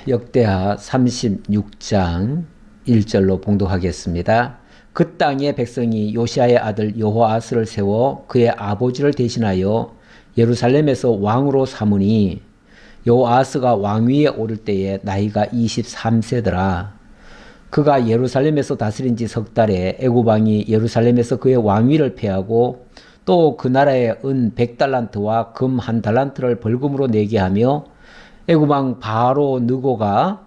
역대하 36장 1절로 봉독하겠습니다. 그 땅의 백성이 요시아의 아들 여호아스를 세워 그의 아버지를 대신하여 예루살렘에서 왕으로 삼으니 여호아스가 왕위에 오를 때에 나이가 23세더라. 그가 예루살렘에서 다스린 지 석 달에 애굽 왕이 예루살렘에서 그의 왕위를 폐하고 또 그 나라에 은 100달란트와 금 1달란트를 벌금으로 내게 하며 애굽 왕 바로 느고가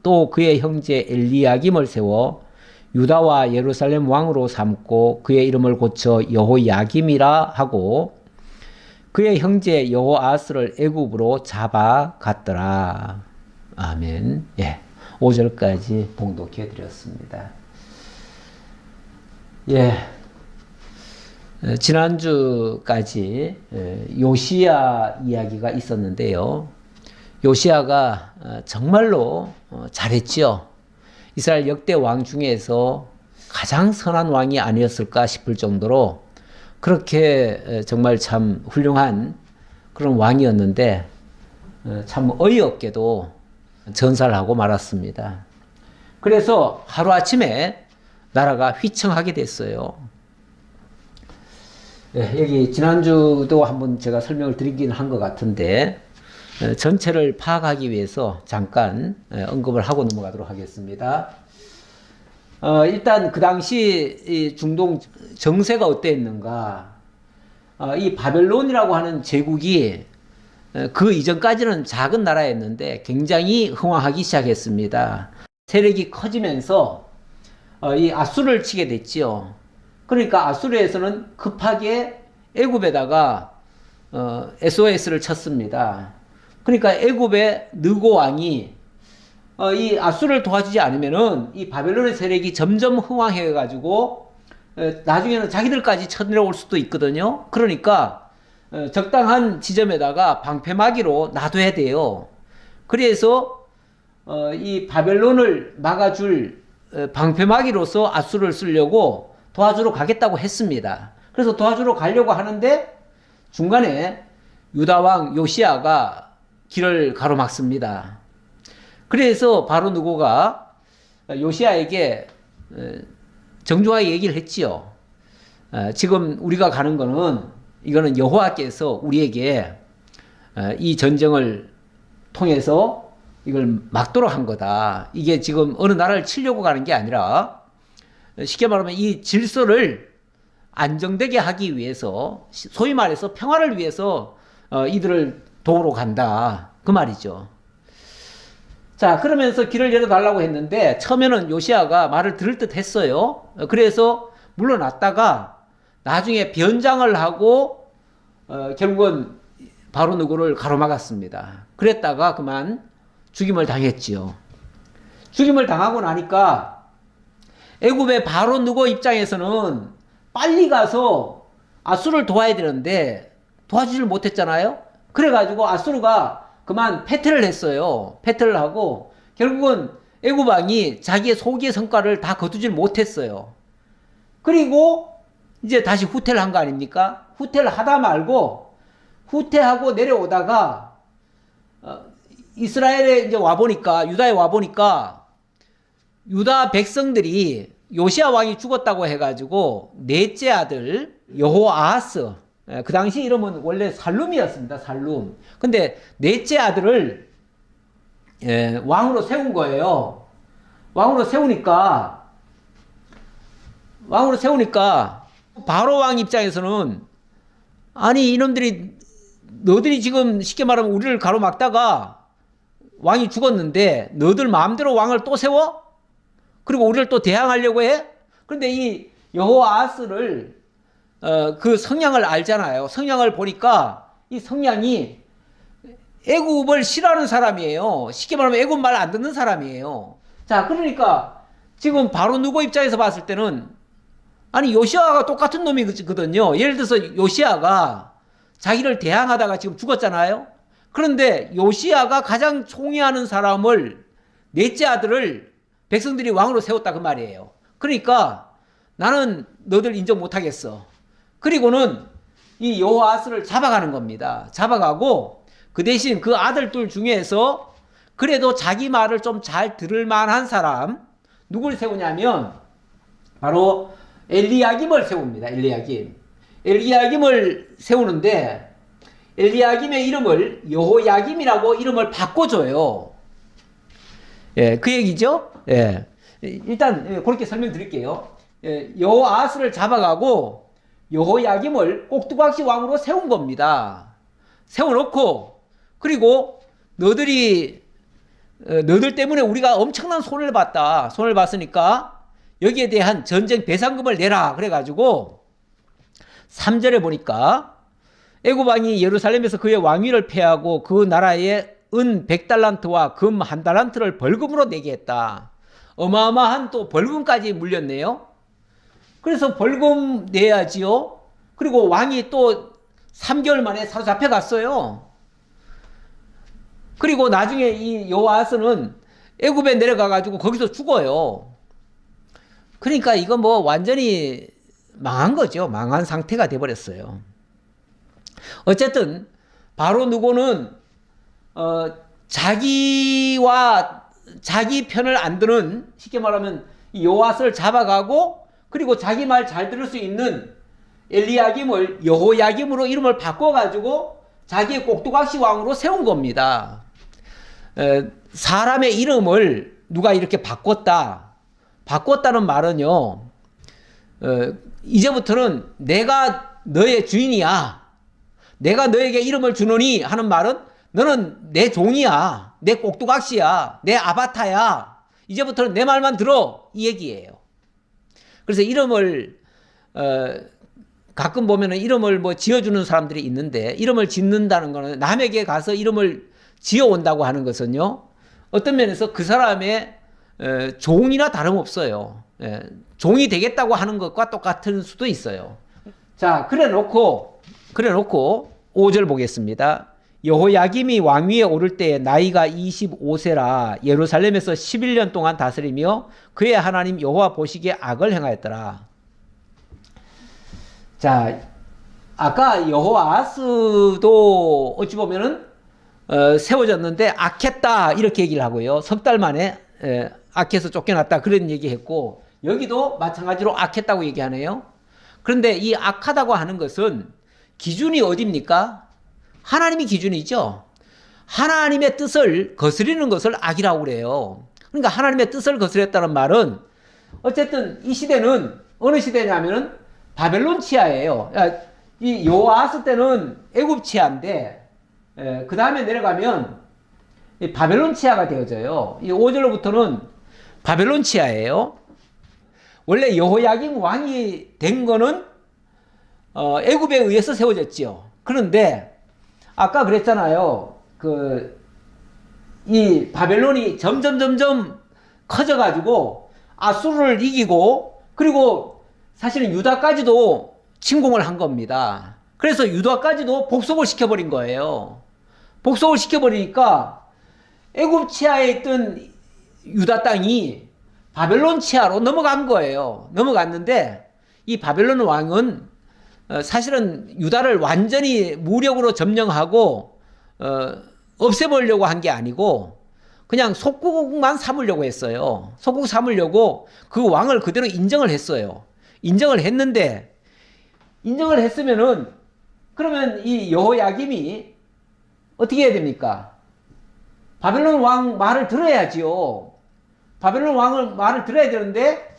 또 그의 형제 엘리야김을 세워 유다와 예루살렘 왕으로 삼고 그의 이름을 고쳐 여호야김이라 하고 그의 형제 여호아스를 애굽으로 잡아갔더라. 아멘. 5절까지 봉독해 드렸습니다. 지난주까지 요시야 이야기가 있었는데요. 요시야가 정말로 잘했죠. 이스라엘 역대 왕 중에서 가장 선한 왕이 아니었을까 싶을 정도로 그렇게 정말 참 훌륭한 그런 왕이었는데 참 어이없게도 전사를 하고 말았습니다. 그래서 하루아침에 나라가 휘청하게 됐어요. 여기 지난주도 한번 제가 설명을 드리긴 한 것 같은데 전체를 파악하기 위해서 잠깐 언급을 하고 넘어가도록 하겠습니다. 일단 그 당시 이 중동 정세가 어땠는가? 이 바벨론이라고 하는 제국이 그 이전까지는 작은 나라였는데 굉장히 흥왕하기 시작했습니다. 세력이 커지면서 이 아수르를 치게 됐지요. 그러니까 아수르에서는 급하게 애굽에다가 SOS를 쳤습니다. 그러니까 애굽의 느고 왕이 이 아수르를 도와주지 않으면은 이 바벨론의 세력이 점점 흥왕해 가지고 나중에는 자기들까지 쳐내려올 수도 있거든요. 그러니까 적당한 지점에다가 방패막이로 놔둬야 돼요. 그래서 이 바벨론을 막아줄 방패막이로서 아수르를 쓰려고 도와주러 가겠다고 했습니다. 그래서 도와주러 가려고 하는데 중간에 유다 왕 요시야가 길을 가로막습니다. 그래서 바로 느고가 요시야에게 정중하게 얘기를 했지요. 지금 우리가 가는 거는 이거는 여호와께서 우리에게 이 전쟁을 통해서 이걸 막도록 한 거다. 이게 지금 어느 나라를 치려고 가는 게 아니라 쉽게 말하면 이 질서를 안정되게 하기 위해서 소위 말해서 평화를 위해서 이들을 도우러 간다. 그 말이죠. 자, 그러면서 길을 열어달라고 했는데 처음에는 요시야가 말을 들을 듯 했어요. 그래서 물러났다가 나중에 변장을 하고 결국은 바로 느고를 가로막았습니다. 그랬다가 그만 죽임을 당했지요. 죽임을 당하고 나니까 애굽의 바로 느고 입장에서는 빨리 가서 아수르를 도와야 되는데 도와주지를 못했잖아요. 그래가지고 아수르가 그만 패퇴를 했어요. 패퇴를 하고 결국은 애굽 왕이 자기의 소기의 성과를 다 거두질 못했어요. 그리고 이제 다시 후퇴를 한 거 아닙니까? 후퇴를 하다 말고 후퇴하고 내려오다가 이스라엘에 이제 와보니까 유다에 와보니까 유다 백성들이 요시야 왕이 죽었다고 해가지고 넷째 아들 여호아스, 그 당시 이름은 원래 살룸이었습니다. 살룸. 근데 넷째 아들을 왕으로 세운 거예요. 왕으로 세우니까 바로 왕 입장에서는 아니 이놈들이 너들이 지금 쉽게 말하면 우리를 가로막다가 왕이 죽었는데 너들 마음대로 왕을 또 세워? 그리고 우리를 또 대항하려고 해? 그런데 이 여호아스를 그 성향을 알잖아요. 성향을 보니까 이 성향이 애굽을 싫어하는 사람이에요. 쉽게 말하면 애굽 말 안 듣는 사람이에요. 자, 그러니까 지금 바로 누구 입장에서 봤을 때는 아니 요시아가 똑같은 놈이거든요. 예를 들어서 요시아가 자기를 대항하다가 지금 죽었잖아요. 그런데 요시아가 가장 총애하는 사람을 넷째 아들을 백성들이 왕으로 세웠다 그 말이에요. 그러니까 나는 너들 인정 못하겠어. 그리고는 이 여호아스를 잡아가는 겁니다. 잡아가고 그 대신 그 아들들 중에서 그래도 자기 말을 좀 잘 들을 만한 사람, 누굴 세우냐면 바로 엘리야김을 세웁니다. 엘리야김을 세우는데 엘리야김의 이름을 여호야김이라고 이름을 바꿔줘요. 예, 그 얘기죠. 예, 일단 그렇게 설명드릴게요. 예, 여호아스를 잡아가고 여호야김을 꼭두각시 왕으로 세운 겁니다. 세워놓고 그리고 너들 때문에 우리가 엄청난 손해를 봤다. 손해를 봤으니까 여기에 대한 전쟁 배상금을 내라. 그래가지고 3절에 보니까 애굽 왕이 예루살렘에서 그의 왕위를 폐하고 그 나라에 은 100달란트와 금 1달란트를 벌금으로 내게 했다. 어마어마한 또 벌금까지 물렸네요. 그래서 벌금 내야지요. 그리고 왕이 또 3개월 만에 사로잡혀 갔어요. 그리고 나중에 이 여호아스는 애굽에 내려가 가지고 거기서 죽어요. 그러니까 이거 뭐 완전히 망한 거죠. 망한 상태가 돼 버렸어요. 어쨌든 바로 누구는 자기와 자기 편을 안 드는, 쉽게 말하면 여호아스를 잡아가고 그리고 자기 말 잘 들을 수 있는 엘리야김을 여호야김으로 이름을 바꿔가지고 자기의 꼭두각시 왕으로 세운 겁니다. 사람의 이름을 누가 이렇게 바꿨다는 말은요, 이제부터는 내가 너의 주인이야, 내가 너에게 이름을 주노니 하는 말은 너는 내 종이야, 내 꼭두각시야, 내 아바타야, 이제부터는 내 말만 들어, 이 얘기예요. 그래서 이름을 가끔 보면은 이름을 뭐 지어주는 사람들이 있는데, 이름을 짓는다는 거는 남에게 가서 이름을 지어온다고 하는 것은요, 어떤 면에서 그 사람의 종이나 다름없어요. 종이 되겠다고 하는 것과 똑같은 수도 있어요. 자, 그래 놓고 5절 보겠습니다. 여호야김이 왕위에 오를 때에 나이가 25세라 예루살렘에서 11년 동안 다스리며 그의 하나님 여호와 보시기에 악을 행하였더라. 자, 아까 여호아스도 어찌 보면은 세워졌는데 악했다 이렇게 얘기를 하고요. 석 달 만에 악해서 쫓겨났다 그런 얘기했고, 여기도 마찬가지로 악했다고 얘기하네요. 그런데 이 악하다고 하는 것은 기준이 어디입니까? 하나님이 기준이죠. 하나님의 뜻을 거스리는 것을 악이라고 그래요. 그러니까 하나님의 뜻을 거스렸다는 말은 어쨌든 이 시대는 어느 시대냐면은 바벨론 치하예요. 이 여호아스 때는 애굽 치하인데 그 다음에 내려가면 이 바벨론 치하가 되어져요. 이 5절로부터는 바벨론 치하예요. 원래 여호야김 왕이 된 거는 애굽에 의해서 세워졌지요. 그런데 아까 그랬잖아요. 이 바벨론이 점점 커져가지고 아수르를 이기고, 그리고 사실은 유다까지도 침공을 한 겁니다. 그래서 유다까지도 복속을 시켜버린 거예요. 복속을 시켜버리니까 애굽 치하에 있던 유다 땅이 바벨론 치하로 넘어간 거예요. 넘어갔는데 이 바벨론 왕은 사실은 유다를 완전히 무력으로 점령하고 없애버리려고 한 게 아니고 그냥 속국만 삼으려고 했어요. 속국 삼으려고 그 왕을 그대로 인정을 했어요. 인정을 했으면은 그러면 이 여호야김이 어떻게 해야 됩니까? 바벨론 왕 말을 들어야지요. 바벨론 왕을 말을 들어야 되는데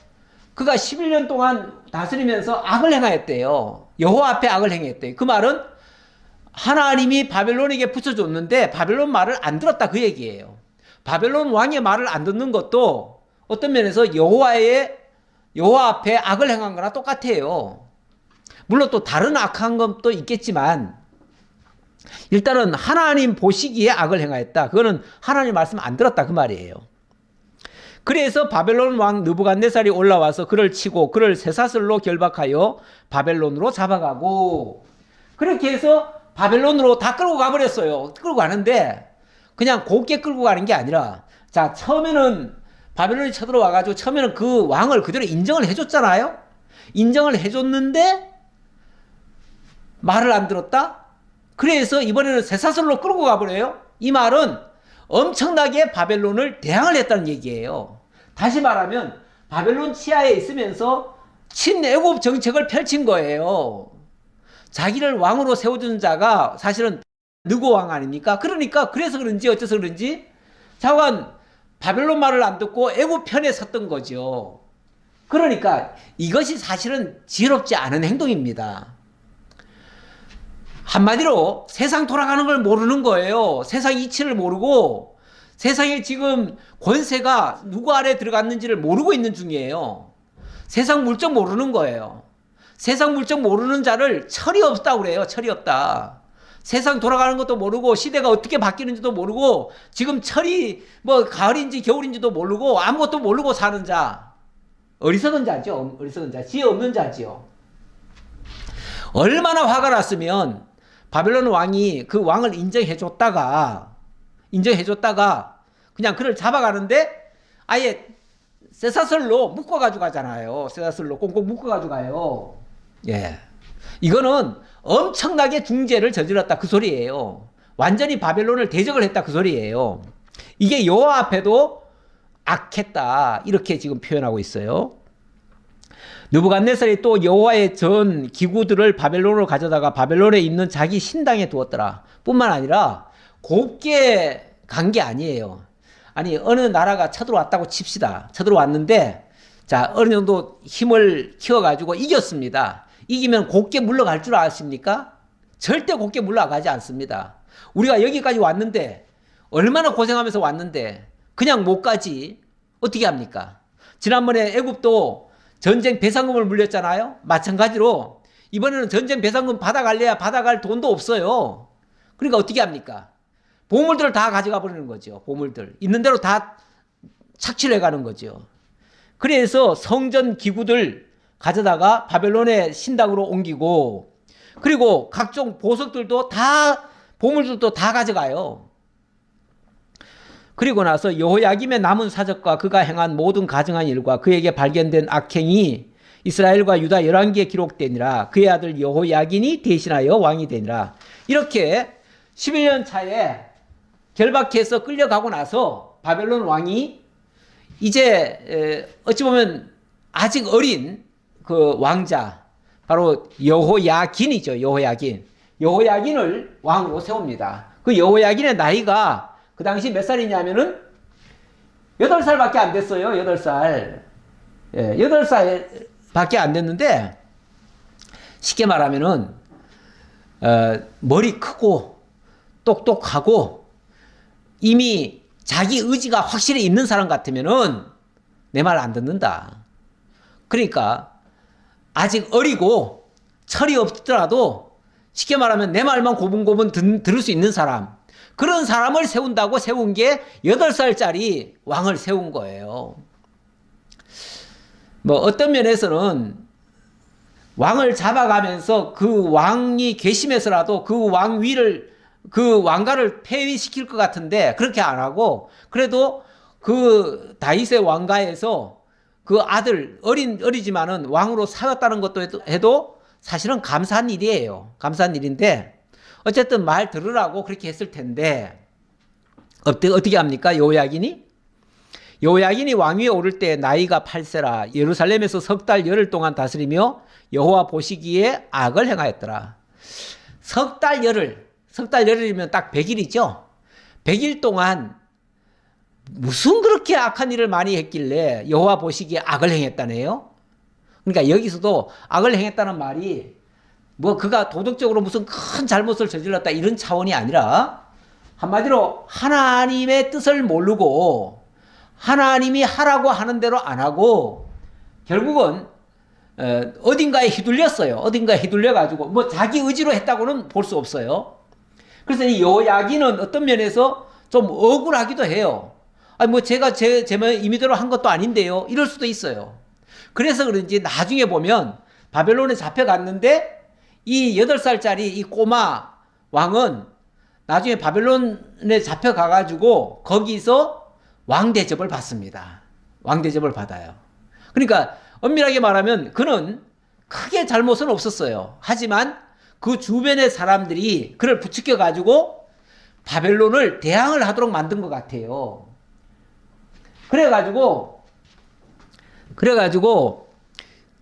그가 11년 동안 다스리면서 악을 행하였대요. 여호와 앞에 악을 행했대요. 그 말은 하나님이 바벨론에게 붙여줬는데 바벨론 말을 안 들었다 그 얘기예요. 바벨론 왕의 말을 안 듣는 것도 어떤 면에서 여호와 앞에 악을 행한 거나 똑같아요. 물론 또 다른 악한 것도 있겠지만 일단은 하나님 보시기에 악을 행하였다. 그거는 하나님 말씀 안 들었다 그 말이에요. 그래서 바벨론 왕 느부갓네살이 올라와서 그를 치고 그를 쇠사슬로 결박하여 바벨론으로 잡아가고, 그렇게 해서 바벨론으로 다 끌고 가버렸어요. 끌고 가는데 그냥 곱게 끌고 가는 게 아니라, 자, 처음에는 바벨론이 쳐들어와가지고 처음에는 그 왕을 그대로 인정을 해줬잖아요. 인정을 해줬는데 말을 안 들었다? 그래서 이번에는 쇠사슬로 끌고 가버려요. 이 말은 엄청나게 바벨론을 대항을 했다는 얘기예요. 다시 말하면 바벨론 치하에 있으면서 친애국 정책을 펼친 거예요. 자기를 왕으로 세워준 자가 사실은 느고 왕 아닙니까? 그러니까 그래서 그런지 어째서 그런지 자관 바벨론 말을 안 듣고 애국 편에 섰던 거죠. 그러니까 이것이 사실은 지혜롭지 않은 행동입니다. 한마디로 세상 돌아가는 걸 모르는 거예요. 세상 이치를 모르고 세상에 지금 권세가 누구 아래 들어갔는지를 모르고 있는 중이에요. 세상 물정 모르는 거예요. 세상 물정 모르는 자를 철이 없다고 그래요. 철이 없다. 세상 돌아가는 것도 모르고 시대가 어떻게 바뀌는지도 모르고 지금 철이 뭐 가을인지 겨울인지도 모르고 아무것도 모르고 사는 자. 어리석은 자죠. 어리석은 자. 지혜 없는 자지요. 얼마나 화가 났으면 바벨론 왕이 그 왕을 인정해줬다가 그냥 그를 잡아가는데 아예 쇠사슬로 묶어가지고 가잖아요. 쇠사슬로 꽁꽁 묶어가지고 가요. 예. 이거는 엄청나게 중죄를 저질렀다 그 소리예요. 완전히 바벨론을 대적을 했다 그 소리예요. 이게 여호와 앞에도 악했다 이렇게 지금 표현하고 있어요. 느부갓네살이 또 여호와의 전 기구들을 바벨론으로 가져다가 바벨론에 있는 자기 신당에 두었더라. 뿐만 아니라 곱게 간 게 아니에요. 아니 어느 나라가 쳐들어왔다고 칩시다. 쳐들어왔는데 자 어느 정도 힘을 키워가지고 이겼습니다. 이기면 곱게 물러갈 줄 아십니까? 절대 곱게 물러가지 않습니다. 우리가 여기까지 왔는데 얼마나 고생하면서 왔는데 그냥 못 가지 어떻게 합니까? 지난번에 애굽도 전쟁 배상금을 물렸잖아요. 마찬가지로 이번에는 전쟁 배상금 받아갈래야 받아갈 돈도 없어요. 그러니까 어떻게 합니까? 보물들을 다 가져가 버리는 거죠. 보물들 있는 대로 다 착취를 해가는 거죠. 그래서 성전 기구들 가져다가 바벨론의 신당으로 옮기고 그리고 각종 보석들도 다 보물들도 다 가져가요. 그리고 나서 여호야김의 남은 사적과 그가 행한 모든 가증한 일과 그에게 발견된 악행이 이스라엘과 유다 열왕기에 기록되니라. 그의 아들 여호야긴이 대신하여 왕이 되니라. 이렇게 11년 차에 결박해서 끌려가고 나서 바벨론 왕이 이제 어찌 보면 아직 어린 그 왕자 바로 여호야긴이죠. 여호야긴을 왕으로 세웁니다. 그 여호야긴의 나이가 그 당시 몇 살이냐면은 8살밖에 안 됐어요. 8살. 예, 8살밖에 안 됐는데 쉽게 말하면은 머리 크고 똑똑하고 이미 자기 의지가 확실히 있는 사람 같으면은 내 말 안 듣는다. 그러니까 아직 어리고 철이 없더라도 쉽게 말하면 내 말만 고분고분 들을 수 있는 사람 그런 사람을 세운다고 세운 게 8살짜리 왕을 세운 거예요. 뭐 어떤 면에서는 왕을 잡아가면서 그 왕이 괘씸해서라도 그 왕위를 그 왕가를 폐위시킬 것 같은데 그렇게 안 하고 그래도 그 다윗의 왕가에서 그 아들 어리지만은 왕으로 살았다는 것도 해도 사실은 감사한 일이에요. 감사한 일인데 어쨌든 말 들으라고 그렇게 했을 텐데 어떻게 합니까? 여호야긴이 왕위에 오를 때 나이가 8세라 예루살렘에서 석 달 열흘 동안 다스리며 여호와 보시기에 악을 행하였더라. 석 달 열흘이면 딱 100일이죠. 100일 동안 무슨 그렇게 악한 일을 많이 했길래 여호와 보시기에 악을 행했다네요. 그러니까 여기서도 악을 행했다는 말이 뭐 그가 도덕적으로 무슨 큰 잘못을 저질렀다 이런 차원이 아니라 한마디로 하나님의 뜻을 모르고 하나님이 하라고 하는 대로 안 하고 결국은 어딘가에 휘둘렸어요. 어딘가에 휘둘려가지고 뭐 자기 의지로 했다고는 볼 수 없어요. 그래서 이 여호야긴은 어떤 면에서 좀 억울하기도 해요. 아니 뭐 제가 제 임의대로 한 것도 아닌데요. 이럴 수도 있어요. 그래서 그런지 나중에 보면 바벨론에 잡혀갔는데 이 8살짜리 이 꼬마 왕은 나중에 바벨론에 잡혀가가지고 거기서 왕 대접을 받습니다. 왕 대접을 받아요. 그러니까 엄밀하게 말하면 그는 크게 잘못은 없었어요. 하지만 그 주변의 사람들이 그를 부추겨 가지고 바벨론을 대항을 하도록 만든 것 같아요. 그래가지고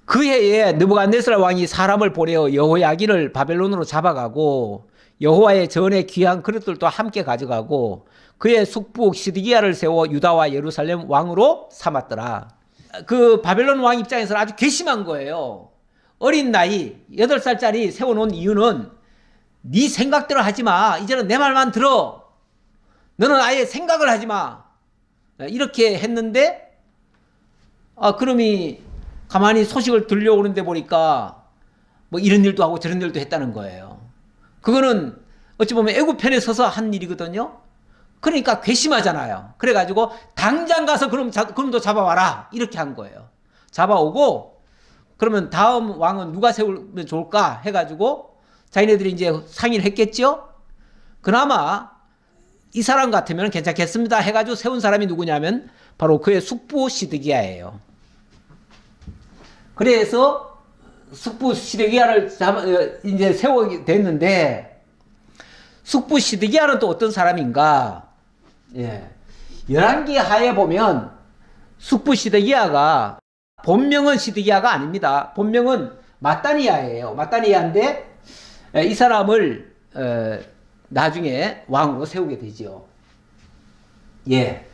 그 해에 느부갓네살 왕이 사람을 보내어 여호야긴을 바벨론으로 잡아가고 여호와의 전에 귀한 그릇들도 함께 가져가고 그의 숙부 시드기야를 세워 유다와 예루살렘 왕으로 삼았더라. 그 바벨론 왕 입장에서는 아주 괘씸한 거예요. 어린 나이 8살짜리 세워놓은 이유는 네 생각대로 하지 마. 이제는 내 말만 들어. 너는 아예 생각을 하지 마. 이렇게 했는데 그놈이 가만히 소식을 들려오는데 보니까 뭐 이런 일도 하고 저런 일도 했다는 거예요. 그거는 어찌 보면 애굽 편에 서서 한 일이거든요. 그러니까 괘씸하잖아요. 그래가지고 당장 가서 그놈도 잡아와라 이렇게 한 거예요. 잡아오고 그러면 다음 왕은 누가 세우면 좋을까 해가지고 자기네들이 이제 상의를 했겠죠. 그나마 이 사람 같으면 괜찮겠습니다 해가지고 세운 사람이 누구냐면 바로 그의 숙부 시드기야예요. 그래서 숙부 시드기야를 이제 세우게 됐는데 숙부 시드기야는 또 어떤 사람인가? 예. 열왕기 하에 보면 숙부 시드기야가 본명은 시드기야가 아닙니다. 본명은 마따니야예요. 마따니야인데 이 사람을 나중에 왕으로 세우게 되죠. 예.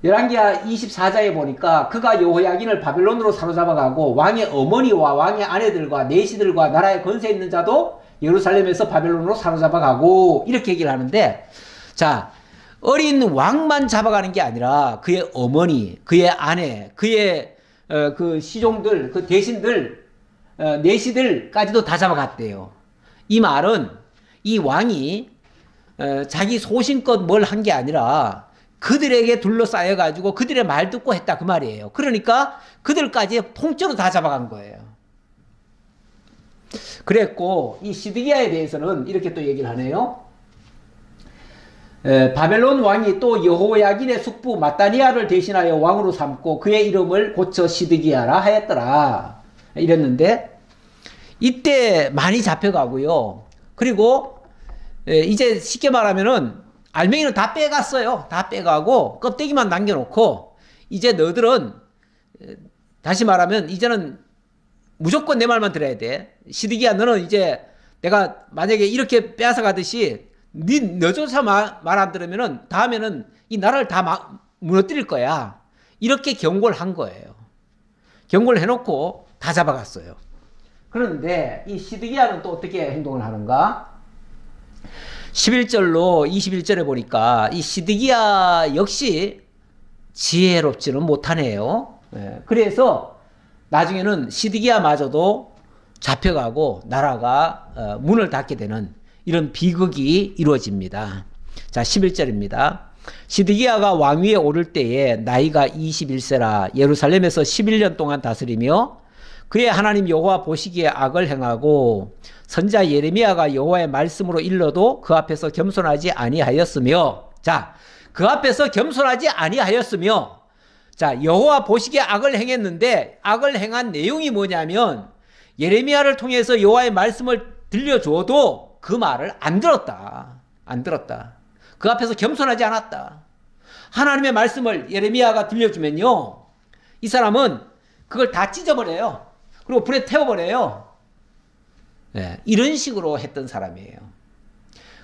열왕기하 24장에 보니까 그가 여호야긴을 바벨론으로 사로잡아가고 왕의 어머니와 왕의 아내들과 내시들과 나라에 권세 있는 자도 예루살렘에서 바벨론으로 사로잡아가고 이렇게 얘기를 하는데, 자, 어린 왕만 잡아가는 게 아니라 그의 어머니, 그의 아내, 그의 그 시종들, 그 대신들, 내시들까지도 다 잡아갔대요. 이 말은 이 왕이 자기 소신껏 뭘 한 게 아니라 그들에게 둘러싸여가지고 그들의 말 듣고 했다 그 말이에요. 그러니까 그들까지 통째로 다 잡아간 거예요. 그랬고 이 시드기야에 대해서는 이렇게 또 얘기를 하네요. 바벨론 왕이 또 여호야긴의 숙부 마따니야를 대신하여 왕으로 삼고 그의 이름을 고쳐 시드기야라 하였더라. 이랬는데 이때 많이 잡혀가고요. 그리고 이제 쉽게 말하면은 알맹이는 다 빼갔어요. 다 빼가고 껍데기만 남겨놓고 이제 너들은 다시 말하면 이제는 무조건 내 말만 들어야 돼. 시드기야 너는 이제 내가 만약에 이렇게 빼앗아 가듯이 너조차 말 안 들으면은 다음에는 이 나라를 다 무너뜨릴 거야. 이렇게 경고를 한 거예요. 경고를 해놓고 다 잡아갔어요. 그런데 이 시드기야는 또 어떻게 행동을 하는가? 11절로 21절에 보니까 이 시드기야 역시 지혜롭지는 못하네요. 그래서 나중에는 시드기야마저도 잡혀가고 나라가 문을 닫게 되는 이런 비극이 이루어집니다. 자, 11절입니다. 시드기야가 왕위에 오를 때에 나이가 21세라 예루살렘에서 11년 동안 다스리며 그의 하나님 여호와 보시기에 악을 행하고 선자 예레미야가 여호와의 말씀으로 일러도 그 앞에서 겸손하지 아니하였으며, 자, 그 앞에서 겸손하지 아니하였으며, 자, 여호와 보시기에 악을 행했는데 악을 행한 내용이 뭐냐면 예레미야를 통해서 여호와의 말씀을 들려줘도 그 말을 안 들었다. 안 들었다. 그 앞에서 겸손하지 않았다. 하나님의 말씀을 예레미야가 들려주면요, 이 사람은 그걸 다 찢어버려요. 그리고 불에 태워버려요. 네, 이런 식으로 했던 사람이에요.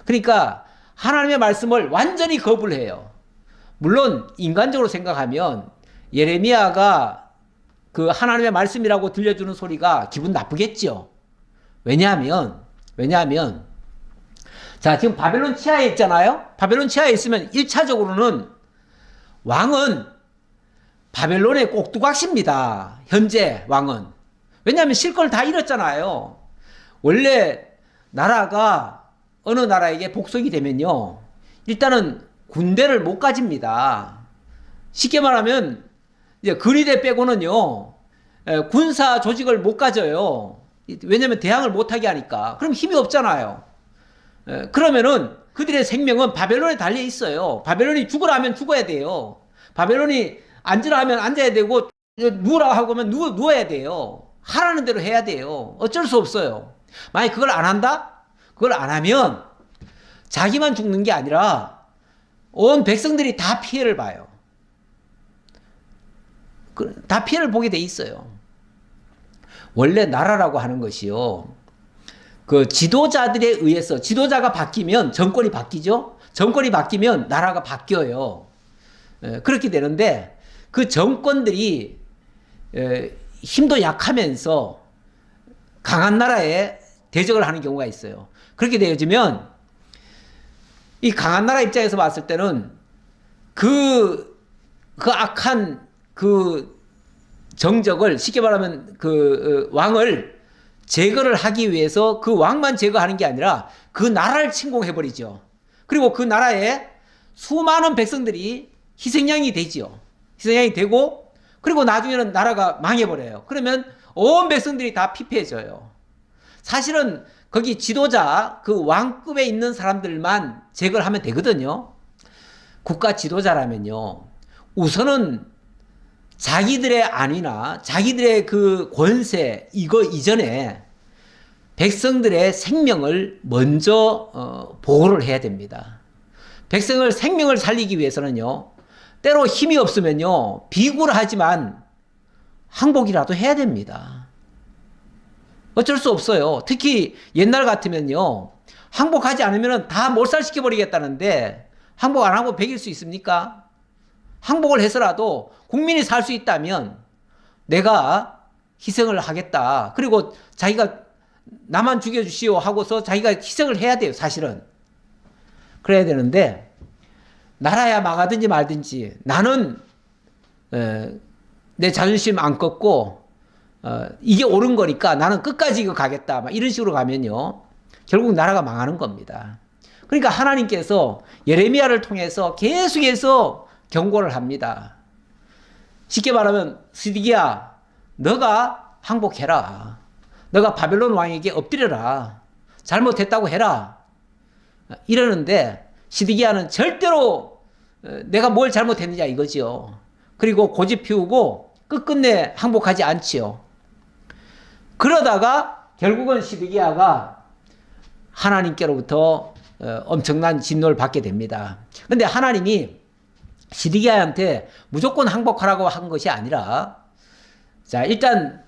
그러니까 하나님의 말씀을 완전히 거부를 해요. 물론 인간적으로 생각하면 예레미야가 그 하나님의 말씀이라고 들려주는 소리가 기분 나쁘겠죠. 왜냐하면 자, 지금 바벨론 치하에 있잖아요. 바벨론 치하에 있으면 1차적으로는 왕은 바벨론의 꼭두각시입니다. 현재 왕은. 왜냐하면 실 걸 다 잃었잖아요. 원래 나라가 어느 나라에게 복속이 되면요, 일단은 군대를 못 가집니다. 쉽게 말하면 이제 근위대 빼고는요 군사 조직을 못 가져요. 왜냐하면 대항을 못하게 하니까. 그럼 힘이 없잖아요. 그러면은 그들의 생명은 바벨론에 달려 있어요. 바벨론이 죽으라 하면 죽어야 돼요. 바벨론이 앉으라 하면 앉아야 되고 누우라 하고 하면 누워야 돼요. 하라는 대로 해야 돼요. 어쩔 수 없어요. 만약 그걸 안 한다? 그걸 안 하면 자기만 죽는 게 아니라 온 백성들이 다 피해를 봐요. 다 피해를 보게 돼 있어요. 원래 나라라고 하는 것이요. 그 지도자들에 의해서 지도자가 바뀌면 정권이 바뀌죠. 정권이 바뀌면 나라가 바뀌어요. 그렇게 되는데 그 정권들이 힘도 약하면서 강한 나라에 대적을 하는 경우가 있어요. 그렇게 되어지면 이 강한 나라 입장에서 봤을 때는 그 악한 그 정적을 쉽게 말하면 그 왕을 제거를 하기 위해서 그 왕만 제거하는 게 아니라 그 나라를 침공해버리죠. 그리고 그 나라에 수많은 백성들이 희생양이 되지요. 희생양이 되고 그리고 나중에는 나라가 망해버려요. 그러면 온 백성들이 다 피폐해져요. 사실은 거기 지도자 그 왕급에 있는 사람들만 제거를 하면 되거든요. 국가 지도자라면요. 우선은 자기들의 안위나 자기들의 그 권세 이거 이전에 백성들의 생명을 먼저 보호를 해야 됩니다. 백성을 생명을 살리기 위해서는요. 때로 힘이 없으면요. 비굴 하지만 항복이라도 해야 됩니다. 어쩔 수 없어요. 특히 옛날 같으면요. 항복하지 않으면 다 몰살시켜버리겠다는데 항복 안 하고 배길 수 있습니까? 항복을 해서라도 국민이 살 수 있다면 내가 희생을 하겠다. 그리고 자기가 나만 죽여주시오 하고서 자기가 희생을 해야 돼요. 사실은. 그래야 되는데 나라야 망하든지 말든지 나는 내 자존심 안 꺾고 이게 옳은 거니까 나는 끝까지 이거 가겠다. 막 이런 식으로 가면요. 결국 나라가 망하는 겁니다. 그러니까 하나님께서 예레미야를 통해서 계속해서 경고를 합니다. 쉽게 말하면 스디기야 너가 항복해라. 너가 바벨론 왕에게 엎드려라. 잘못했다고 해라. 이러는데 시드기야는 절대로 내가 뭘 잘못했느냐 이거지요. 그리고 고집 피우고 끝끝내 항복하지 않지요. 그러다가 결국은 시드기야가 하나님께로부터 엄청난 진노를 받게 됩니다. 그런데 하나님이 시드기야한테 무조건 항복하라고 한 것이 아니라 자 일단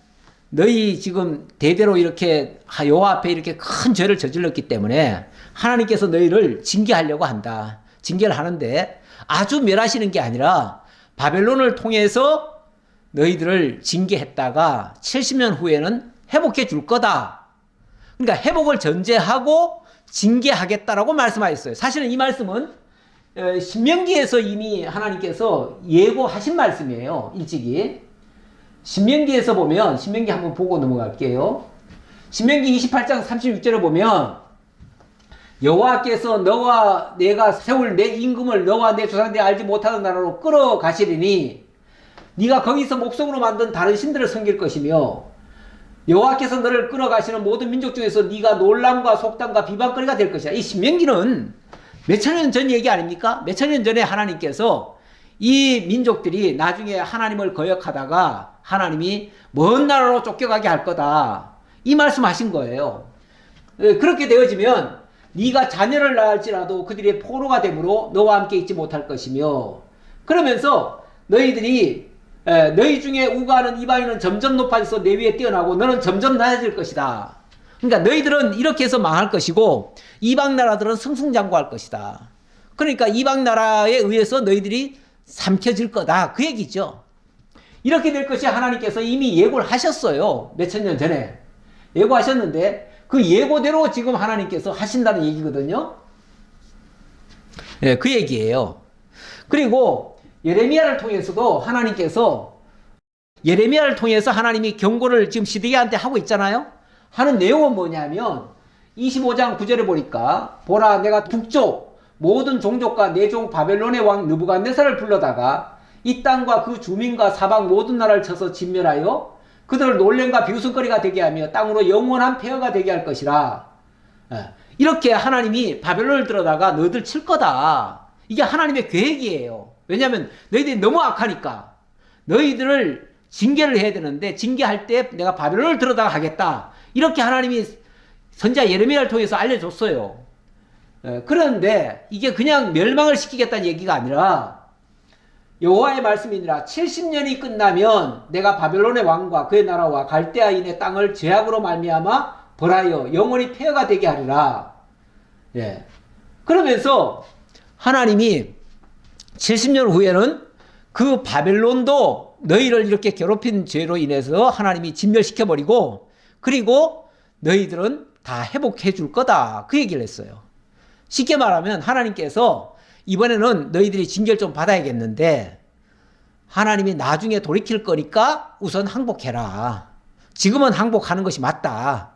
너희 지금 대대로 이렇게 여호와 앞에 이렇게 큰 죄를 저질렀기 때문에 하나님께서 너희를 징계하려고 한다. 징계를 하는데 아주 멸하시는 게 아니라 바벨론을 통해서 너희들을 징계했다가 70년 후에는 회복해 줄 거다. 그러니까 회복을 전제하고 징계하겠다라고 말씀하셨어요. 사실은 이 말씀은 신명기에서 이미 하나님께서 예고하신 말씀이에요. 일찍이. 신명기에서 보면 신명기 한번 보고 넘어갈게요. 신명기 28장 36절을 보면 여호와께서 너와 내가 세울 내 임금을 너와 내 조상들이 알지 못하는 나라로 끌어가시리니 네가 거기서 목성으로 만든 다른 신들을 섬길 것이며 여호와께서 너를 끌어가시는 모든 민족 중에서 네가 놀람과 속담과 비방거리가 될 것이야. 이 신명기는 몇천 년 전 얘기 아닙니까? 몇천 년 전에 하나님께서 이 민족들이 나중에 하나님을 거역하다가 하나님이 먼 나라로 쫓겨가게 할 거다. 이 말씀하신 거예요. 그렇게 되어지면 네가 자녀를 낳을지라도 그들의 포로가 되므로 너와 함께 있지 못할 것이며 그러면서 너희들이 너희 중에 우가하는 이방인은 점점 높아져서 내 위에 뛰어나고 너는 점점 낮아질 것이다. 그러니까 너희들은 이렇게 해서 망할 것이고 이방 나라들은 승승장구할 것이다. 그러니까 이방 나라에 의해서 너희들이 삼켜질 거다. 그 얘기죠. 이렇게 될 것이 하나님께서 이미 예고를 하셨어요. 몇천 년 전에. 예고하셨는데 그 예고대로 지금 하나님께서 하신다는 얘기거든요. 네, 그 얘기예요. 그리고 예레미야를 통해서도 하나님께서 예레미야를 통해서 하나님이 경고를 지금 시드기야한테 하고 있잖아요. 하는 내용은 뭐냐면 25장 9절에 보니까 보라 내가 북쪽 모든 종족과 내 종 바벨론의 왕 느부갓네살을 불러다가 이 땅과 그 주민과 사방 모든 나라를 쳐서 진멸하여 그들을 놀램과 비웃음거리가 되게 하며 땅으로 영원한 폐허가 되게 할 것이라. 이렇게 하나님이 바벨론을 들어다가 너희들 칠 거다. 이게 하나님의 계획이에요. 왜냐하면 너희들이 너무 악하니까 너희들을 징계를 해야 되는데 징계할 때 내가 바벨론을 들어다가 하겠다. 이렇게 하나님이 선지자 예레미야를 통해서 알려줬어요. 그런데 이게 그냥 멸망을 시키겠다는 얘기가 아니라 여호와의 말씀이니라 70년이 끝나면 내가 바벨론의 왕과 그의 나라와 갈대아인의 땅을 죄악으로 말미암아 벌하여 영원히 폐허가 되게 하리라. 예. 그러면서 하나님이 70년 후에는 그 바벨론도 너희를 이렇게 괴롭힌 죄로 인해서 하나님이 진멸시켜버리고 그리고 너희들은 다 회복해 줄 거다. 그 얘기를 했어요. 쉽게 말하면 하나님께서 이번에는 너희들이 징계를 좀 받아야겠는데 하나님이 나중에 돌이킬 거니까 우선 항복해라. 지금은 항복하는 것이 맞다.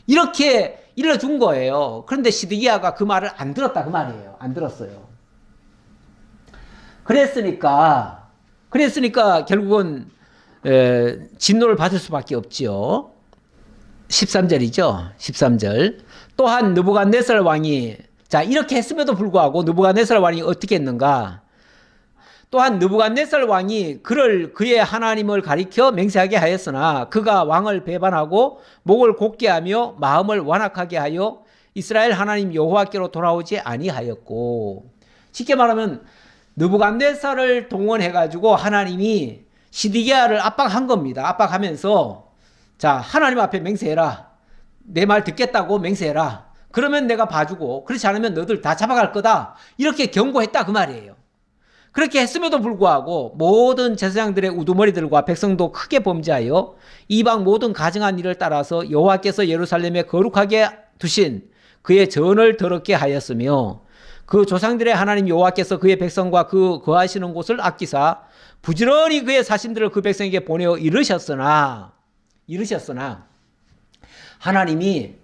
이렇게 일러준 거예요. 그런데 시드기야가 그 말을 안 들었다 그 말이에요. 안 들었어요. 그랬으니까 결국은 진노를 받을 수밖에 없지요. 13절이죠. 13절. 또한 느부갓네살 왕이 자 이렇게 했음에도 불구하고 느부갓네살 왕이 어떻게 했는가? 또한 느부갓네살 왕이 그의 하나님을 가리켜 맹세하게 하였으나 그가 왕을 배반하고 목을 곧게 하며 마음을 완악하게 하여 이스라엘 하나님 여호와께로 돌아오지 아니하였고 쉽게 말하면 느부갓네살을 동원해가지고 하나님이 시드기야를 압박한 겁니다. 압박하면서 자 하나님 앞에 맹세해라. 내 말 듣겠다고 맹세해라. 그러면 내가 봐주고 그렇지 않으면 너들 다 잡아갈 거다. 이렇게 경고했다 그 말이에요. 그렇게 했음에도 불구하고 모든 제사장들의 우두머리들과 백성도 크게 범죄하여 이방 모든 가증한 일을 따라서 여호와께서 예루살렘에 거룩하게 두신 그의 전을 더럽게 하였으며 그 조상들의 하나님 여호와께서 그의 백성과 그 거하시는 곳을 아끼사 부지런히 그의 사신들을 그 백성에게 보내어 이르셨으나 하나님이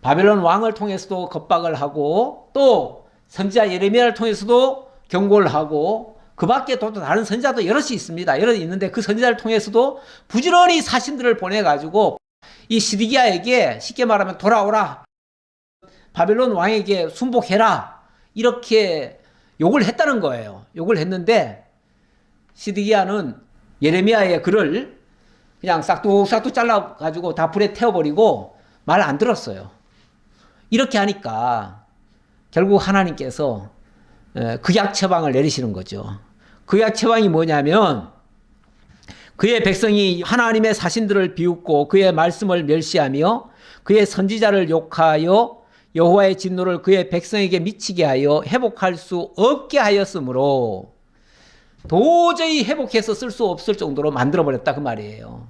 바벨론 왕을 통해서도 겁박을 하고 또 선지자 예레미야를 통해서도 경고를 하고 그 밖에 또 다른 선지자도 여럿이 있습니다. 여럿이 있는데 그 선지자를 통해서도 부지런히 사신들을 보내가지고 이 시드기야에게 쉽게 말하면 돌아오라. 바벨론 왕에게 순복해라. 이렇게 욕을 했다는 거예요. 욕을 했는데 시드기야는 예레미야의 글을 그냥 싹둑싹둑 잘라가지고 다 불에 태워버리고 말 안 들었어요. 이렇게 하니까 결국 하나님께서 극약 처방을 내리시는 거죠. 극약 처방이 뭐냐면 그의 백성이 하나님의 사신들을 비웃고 그의 말씀을 멸시하며 그의 선지자를 욕하여 여호와의 진노를 그의 백성에게 미치게 하여 회복할 수 없게 하였으므로 도저히 회복해서 쓸 수 없을 정도로 만들어버렸다 그 말이에요.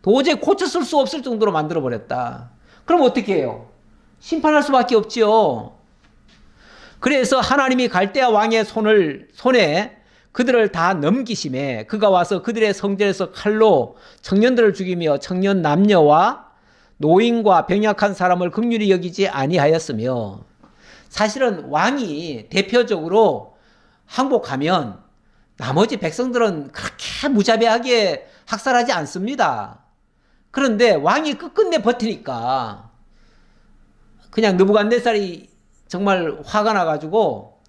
도저히 고쳐 쓸 수 없을 정도로 만들어버렸다. 그럼 어떻게 해요? 심판할 수밖에 없지요. 그래서 하나님이 갈대아 왕의 손에 그들을 다 넘기심에 그가 와서 그들의 성전에서 칼로 청년들을 죽이며 청년 남녀와 노인과 병약한 사람을 긍휼히 여기지 아니하였으며 사실은 왕이 대표적으로 항복하면 나머지 백성들은 그렇게 무자비하게 학살하지 않습니다. 그런데 왕이 끝끝내 버티니까 그냥 느부갓네살이 정말 화가 나가지고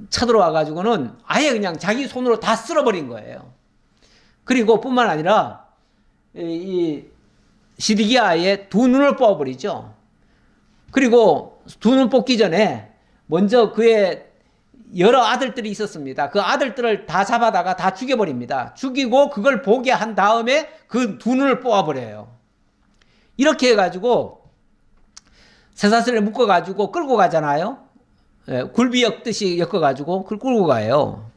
쳐들어와가지고는 아예 그냥 자기 손으로 다 쓸어버린 거예요. 그리고 뿐만 아니라 이 시드기야의 두 눈을 뽑아버리죠. 그리고 두 눈 뽑기 전에 먼저 그의 여러 아들들이 있었습니다. 그 아들들을 다 잡아다가 다 죽여버립니다. 죽이고 그걸 보게 한 다음에 그 두 눈을 뽑아버려요. 이렇게 해가지고 쇠사슬에 묶어가지고 끌고 가잖아요. 굴비 엮듯이 엮어가지고 그걸 끌고 가요.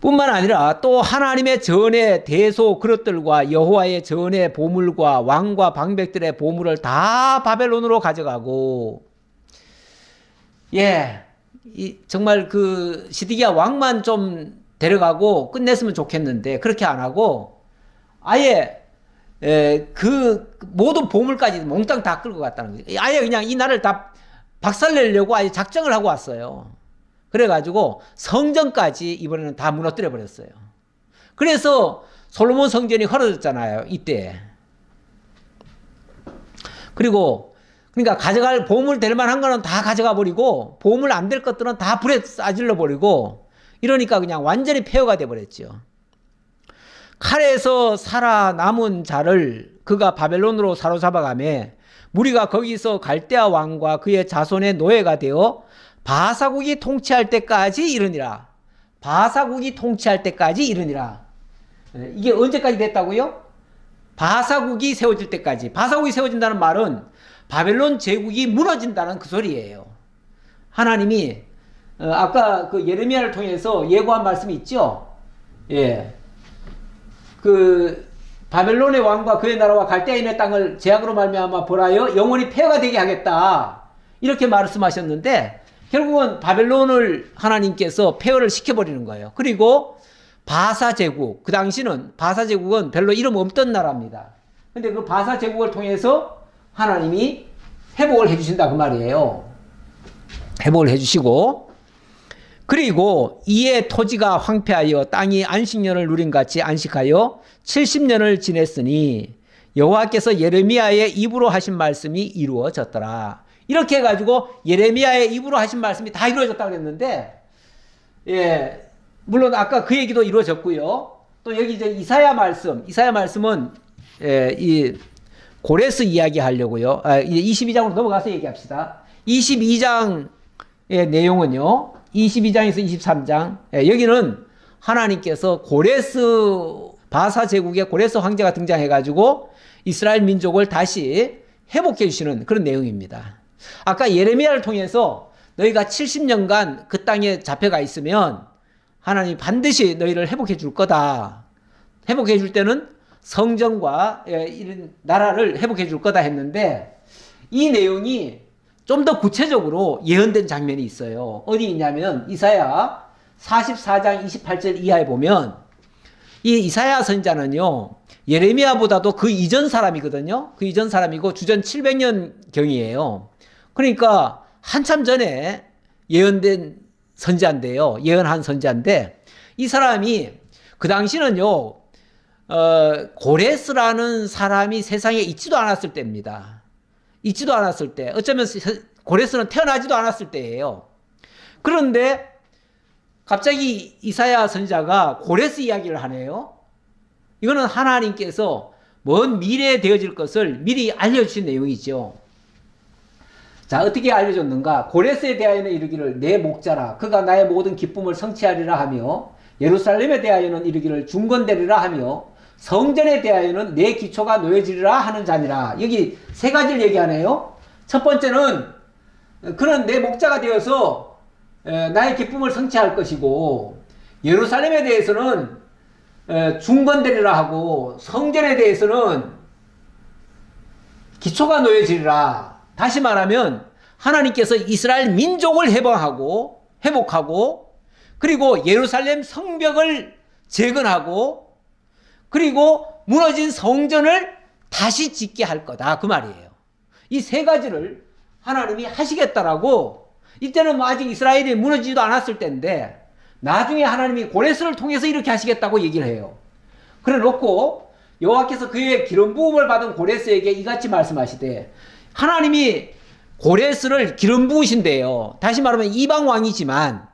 뿐만 아니라 또 하나님의 전의 대소 그릇들과 여호와의 전의 보물과 왕과 방백들의 보물을 다 바벨론으로 가져가고 정말 그 시드기야 왕만 좀 데려가고 끝냈으면 좋겠는데 그렇게 안 하고 아예 그 모든 보물까지 몽땅 다 끌고 갔다는 거죠. 아예 그냥 이 나라를 다 박살내려고 아예 작정을 하고 왔어요. 그래가지고 성전까지 이번에는 다 무너뜨려 버렸어요. 그래서 솔로몬 성전이 헐어졌잖아요. 이때. 그리고 그러니까 가져갈 보물 될 만한 거는 다 가져가 버리고 보물 안 될 것들은 다 불에 싸질러 버리고 이러니까 그냥 완전히 폐허가 돼 버렸죠. 칼에서 살아남은 자를 그가 바벨론으로 사로잡아가매 무리가 거기서 갈대아 왕과 그의 자손의 노예가 되어 바사국이 통치할 때까지 이르니라. 바사국이 통치할 때까지 이르니라. 이게 언제까지 됐다고요? 바사국이 세워질 때까지. 바사국이 세워진다는 말은 바벨론 제국이 무너진다는 그 소리예요. 하나님이 아까 그 예레미야를 통해서 예고한 말씀이 있죠. 예, 그 바벨론의 왕과 그의 나라와 갈대아인의 땅을 제약으로 말미암아 벌하여 영원히 폐허가 되게 하겠다, 이렇게 말씀하셨는데 결국은 바벨론을 하나님께서 폐허를 시켜버리는 거예요. 그리고 바사 제국, 그 당시는 바사 제국은 별로 이름 없던 나라입니다. 근데 그 바사 제국을 통해서 하나님이 회복을 해주신다 그 말이에요. 회복을 해주시고, 그리고 이에 토지가 황폐하여 땅이 안식년을 누린 같이 안식하여 70년을 지냈으니 여호와께서 예레미야의 입으로 하신 말씀이 이루어졌더라. 이렇게 해가지고 예레미야의 입으로 하신 말씀이 다 이루어졌다고 그랬는데, 예, 물론 아까 그 얘기도 이루어졌고요. 또 여기 이제 이사야 말씀은 이 고레스 이야기 하려고요. 이제 22장으로 넘어가서 얘기합시다. 22장의 내용은요, 22장에서 23장, 여기는 하나님께서 고레스 바사 제국의 고레스 황제가 등장해가지고 이스라엘 민족을 다시 회복해 주시는 그런 내용입니다. 아까 예레미야를 통해서 너희가 70년간 그 땅에 잡혀가 있으면 하나님이 반드시 너희를 회복해 줄 거다. 회복해 줄 때는 성전과 이런 나라를 회복해 줄 거다 했는데, 이 내용이 좀 더 구체적으로 예언된 장면이 있어요. 어디 있냐면 이사야 44장 28절 이하에 보면, 이 이사야 선지자는요, 예레미야보다도 그 이전 사람이거든요. 그 이전 사람이고 주전 700년 경이에요. 그러니까 한참 전에 예언된 선지자인데요. 예언한 선지자인데, 이 사람이 그 당시는요, 고레스라는 사람이 세상에 있지도 않았을 때입니다. 있지도 않았을 때, 어쩌면 고레스는 태어나지도 않았을 때예요. 그런데 갑자기 이사야 선지자가 고레스 이야기를 하네요. 이거는 하나님께서 먼 미래에 되어질 것을 미리 알려주신 내용이죠. 자, 어떻게 알려줬는가? 고레스에 대하여는 이르기를 내 목자라, 그가 나의 모든 기쁨을 성취하리라 하며, 예루살렘에 대하여는 이르기를 중건되리라 하며, 성전에 대하여는 내 기초가 놓여지리라 하는 자니라. 여기 세 가지를 얘기하네요. 첫 번째는 그는 내 목자가 되어서 나의 기쁨을 성취할 것이고, 예루살렘에 대해서는 중건되리라 하고, 성전에 대해서는 기초가 놓여지리라. 다시 말하면 하나님께서 이스라엘 민족을 회복하고, 그리고 예루살렘 성벽을 재건하고, 그리고 무너진 성전을 다시 짓게 할 거다 그 말이에요. 이 세 가지를 하나님이 하시겠다라고, 이때는 뭐 아직 이스라엘이 무너지지도 않았을 때인데 나중에 하나님이 고레스를 통해서 이렇게 하시겠다고 얘기를 해요. 그래 놓고 여호와께서 그의 기름 부음을 받은 고레스에게 이같이 말씀하시되, 하나님이 고레스를 기름 부으신대요. 다시 말하면 이방 왕이지만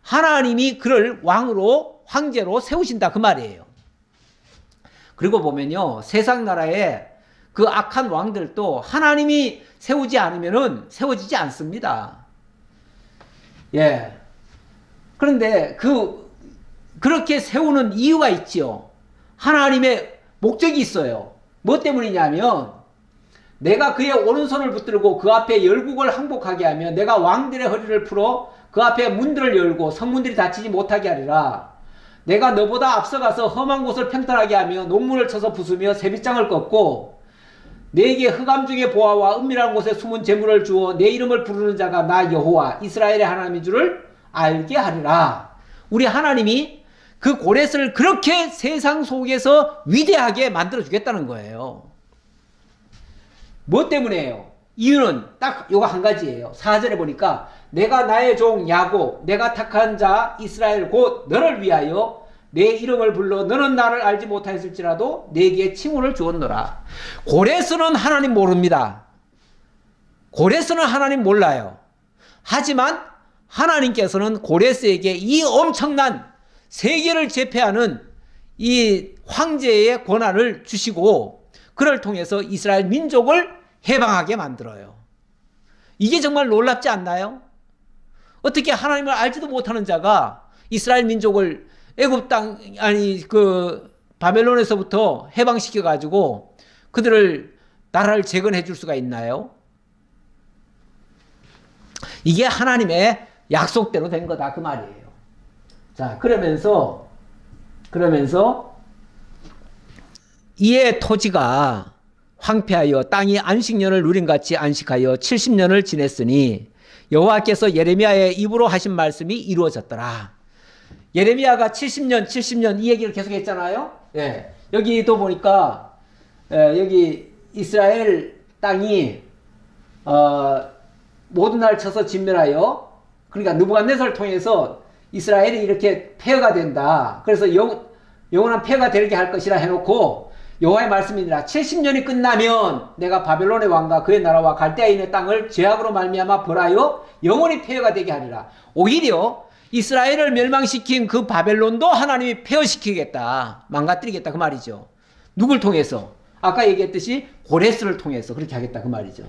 하나님이 그를 왕으로, 황제로 세우신다 그 말이에요. 그리고 보면요, 세상 나라에 그 악한 왕들도 하나님이 세우지 않으면은 세워지지 않습니다. 예. 그런데 그렇게 세우는 이유가 있죠. 하나님의 목적이 있어요. 뭐 때문이냐면, 내가 그의 오른손을 붙들고 그 앞에 열국을 항복하게 하며 내가 왕들의 허리를 풀어 그 앞에 문들을 열고 성문들이 닫히지 못하게 하리라. 내가 너보다 앞서가서 험한 곳을 평탄하게 하며 논문을 쳐서 부수며 새빗장을 꺾고, 내게 흑암 중의 보화와 은밀한 곳에 숨은 재물을 주어 내 이름을 부르는 자가 나 여호와 이스라엘의 하나님인 줄을 알게 하리라. 우리 하나님이 그 고레스를 그렇게 세상 속에서 위대하게 만들어 주겠다는 거예요. 뭐 때문에요? 이유는 딱 요거 한 가지예요. 4절에 보니까 내가 나의 종 야곱, 내가 택한 자 이스라엘 곧 너를 위하여 내 이름을 불러 너는 나를 알지 못하였을지라도 내게 칭호를 주었노라. 고레스는 하나님 모릅니다. 고레스는 하나님 몰라요. 하지만 하나님께서는 고레스에게 이 엄청난 세계를 제패하는 이 황제의 권한을 주시고, 그를 통해서 이스라엘 민족을 해방하게 만들어요. 이게 정말 놀랍지 않나요? 어떻게 하나님을 알지도 못하는 자가 이스라엘 민족을 애굽 땅 바벨론에서부터 해방시켜 가지고 그들을 나라를 재건해 줄 수가 있나요? 이게 하나님의 약속대로 된 거다 그 말이에요. 자, 그러면서 이에 토지가 황폐하여 땅이 안식년을 누림같이 안식하여 70년을 지냈으니 여호와께서 예레미야의 입으로 하신 말씀이 이루어졌더라. 예레미야가 70년 이 얘기를 계속 했잖아요. 예. 여기도 보니까 여기 이스라엘 땅이 모든 날 쳐서 진멸하여, 그러니까 느부갓네살을 통해서 이스라엘이 이렇게 폐허가 된다. 그래서 영원한 폐허가 되게 할 것이라 해놓고 여호와의 말씀이니라. 70년이 끝나면 내가 바벨론의 왕과 그의 나라와 갈대아에 있는 땅을 죄악으로 말미암아 벌하여 영원히 폐허가 되게 하리라. 오히려 이스라엘을 멸망시킨 그 바벨론도 하나님이 폐허시키겠다, 망가뜨리겠다 그 말이죠. 누굴 통해서? 아까 얘기했듯이 고레스를 통해서 그렇게 하겠다 그 말이죠.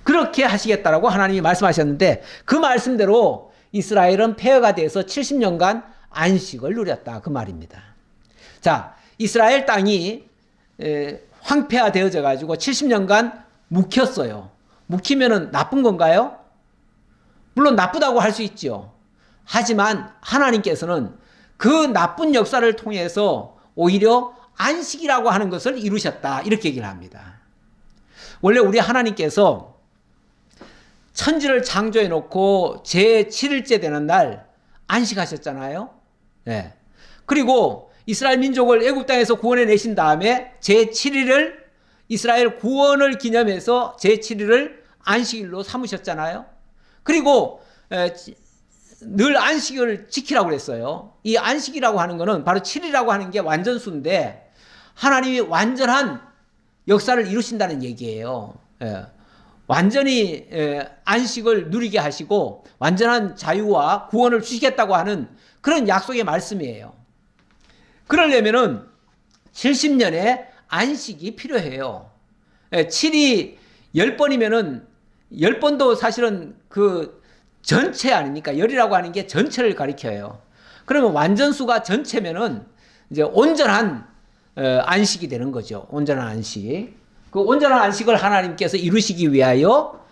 그렇게 하시겠다라고 하나님이 말씀하셨는데 그 말씀대로 이스라엘은 폐허가 돼서 70년간 안식을 누렸다 그 말입니다. 자, 이스라엘 땅이 황폐화 되어져 가지고 70년간 묵혔어요. 묵히면은 나쁜 건가요? 물론 나쁘다고 할 수 있죠. 하지만 하나님께서는 그 나쁜 역사를 통해서 오히려 안식이라고 하는 것을 이루셨다, 이렇게 얘기를 합니다. 원래 우리 하나님께서 천지를 창조해 놓고 제7일째 되는 날 안식하셨잖아요. 네. 그리고 이스라엘 민족을 애굽 땅에서 구원해 내신 다음에 제7일을 이스라엘 구원을 기념해서 제7일을 안식일로 삼으셨잖아요. 그리고 늘 안식을 지키라고 그랬어요. 이 안식이라고 하는 거는 바로 7이라고 하는 게 완전수인데 하나님이 완전한 역사를 이루신다는 얘기예요. 완전히 안식을 누리게 하시고 완전한 자유와 구원을 주시겠다고 하는 그런 약속의 말씀이에요. 그러려면은 70년의 안식이 필요해요. 7이 10번이면은 10번도 사실은 그 전체 아닙니까? 열이라고 하는 게 전체를 가리켜요. 그러면 완전수가 전체면은 이제 온전한 안식이 되는 거죠. 온전한 안식. 그 온전한 안식을 하나님께서 이루시기 위하여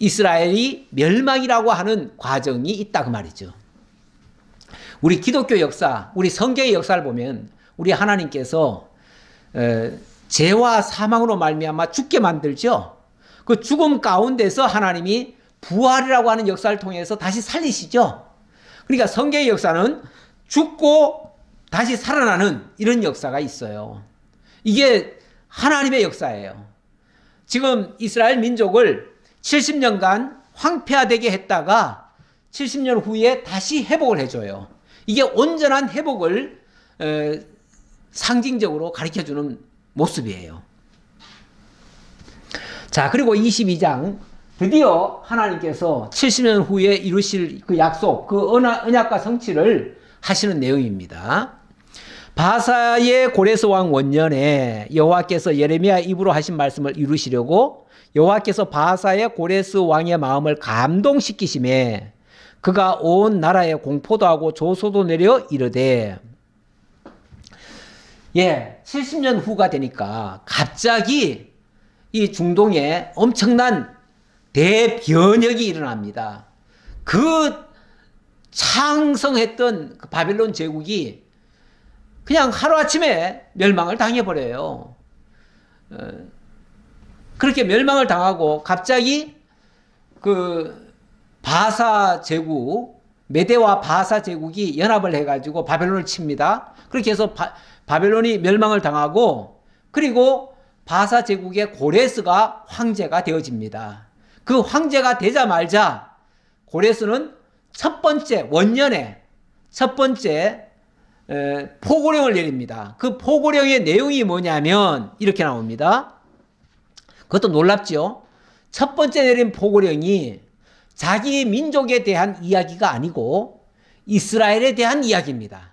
이스라엘이 멸망이라고 하는 과정이 있다 그 말이죠. 우리 기독교 역사, 우리 성경의 역사를 보면 우리 하나님께서 죄와 사망으로 말미암아 죽게 만들죠. 그 죽음 가운데서 하나님이 부활이라고 하는 역사를 통해서 다시 살리시죠. 그러니까 성경의 역사는 죽고 다시 살아나는 이런 역사가 있어요. 이게 하나님의 역사예요. 지금 이스라엘 민족을 70년간 황폐화되게 했다가 70년 후에 다시 회복을 해줘요. 이게 온전한 회복을 상징적으로 가르쳐주는 모습이에요. 자, 그리고 22장 드디어 하나님께서 70년 후에 이루실 그 약속, 그 언약과 성취를 하시는 내용입니다. 바사의 고레스 왕 원년에 여호와께서 예레미야 입으로 하신 말씀을 이루시려고 여호와께서 바사의 고레스 왕의 마음을 감동시키심에 그가 온 나라에 공포도 하고 조소도 내려 이르되, 70년 후가 되니까 갑자기 이 중동에 엄청난 대변혁이 일어납니다. 그 창성했던 그 바벨론 제국이 그냥 하루아침에 멸망을 당해버려요. 그렇게 멸망을 당하고 갑자기 그 바사 제국, 메대와 바사 제국이 연합을 해가지고 바벨론을 칩니다. 그렇게 해서 바벨론이 멸망을 당하고, 그리고 바사 제국의 고레스가 황제가 되어집니다. 그 황제가 되자마자 고레스는 첫 번째 원년에 첫 번째 포고령을 내립니다. 그 포고령의 내용이 뭐냐면 이렇게 나옵니다. 그것도 놀랍죠. 첫 번째 내린 포고령이 자기 민족에 대한 이야기가 아니고 이스라엘에 대한 이야기입니다.